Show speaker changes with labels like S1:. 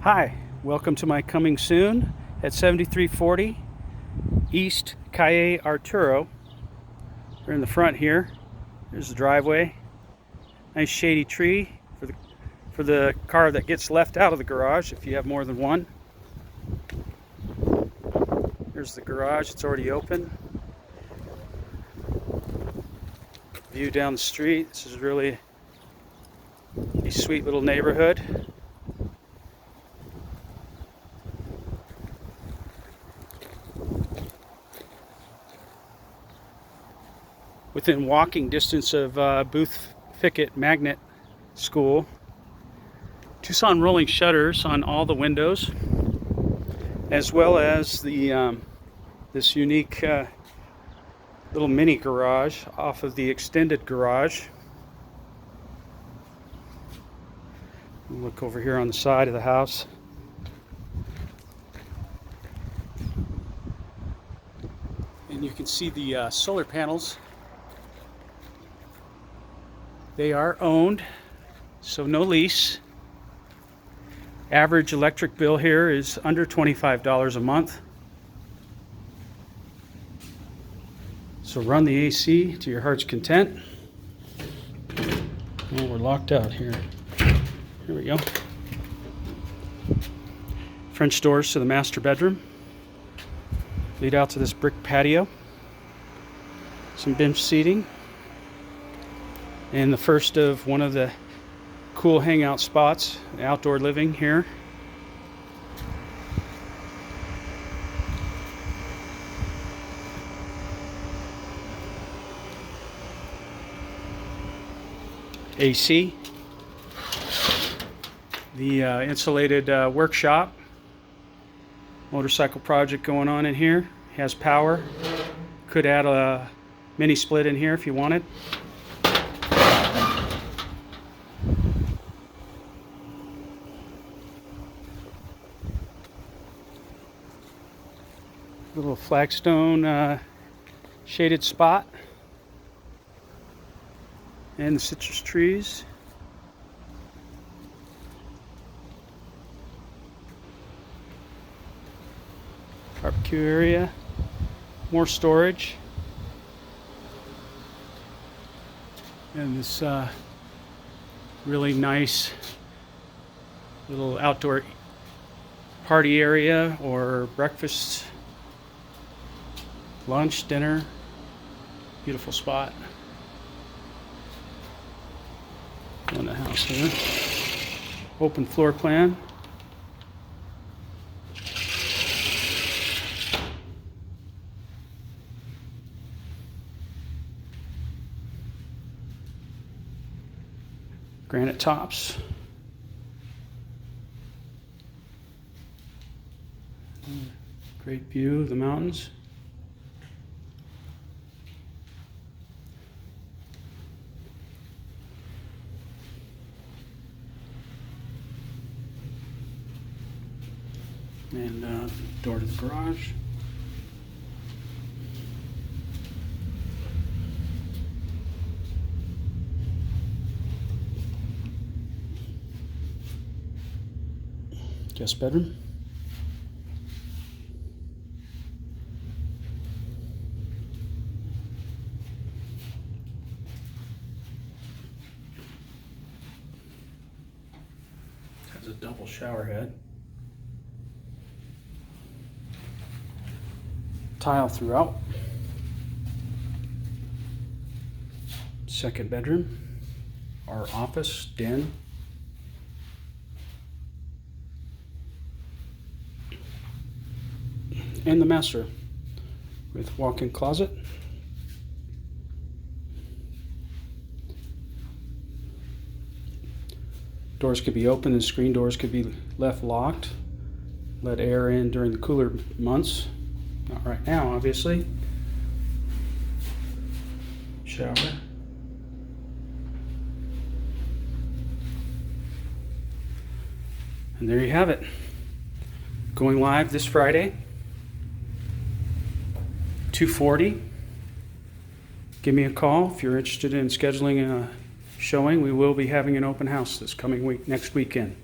S1: Hi, welcome to my coming soon at 7340 East Calle, Arturo. We're in the front here. There's the driveway. Nice shady tree for the car that gets left out of the garage if you have more than one. There's the garage, it's already open. View down the street. This is really a sweet little neighborhood. Within walking distance of Booth Fickett Magnet School. Tucson rolling shutters on all the windows, as well as the this unique little mini garage off of the extended garage. Look over here on the side of the house. And you can see the solar panels. They are owned, so no lease. Average electric bill here is under $25 a month. So run the AC to your heart's content. Oh, we're locked out here. Here we go. French doors to the master bedroom. Lead out to this brick patio. Some bench seating. And the first of one of the cool hangout spots, outdoor living here. AC. The insulated workshop. Motorcycle project going on in here. Has power. Could add a mini split in here if you wanted. Little flagstone shaded spot, and the citrus trees. Barbecue area, more storage, and this really nice little outdoor party area or breakfast, lunch, dinner. Beautiful spot in the house here. Open floor plan. Granite tops. Great view of the mountains. And door to the garage. Guest bedroom. Has a double shower head. Tile throughout. Second bedroom, our office, den. And the master with walk-in closet. Doors could be open and screen doors could be left locked. Let air in during the cooler months. Not right now, obviously. Shower. And there you have it. Going live this Friday, 2:40. Give me a call if you're interested in scheduling a showing. We will be having an open house this coming week, next weekend.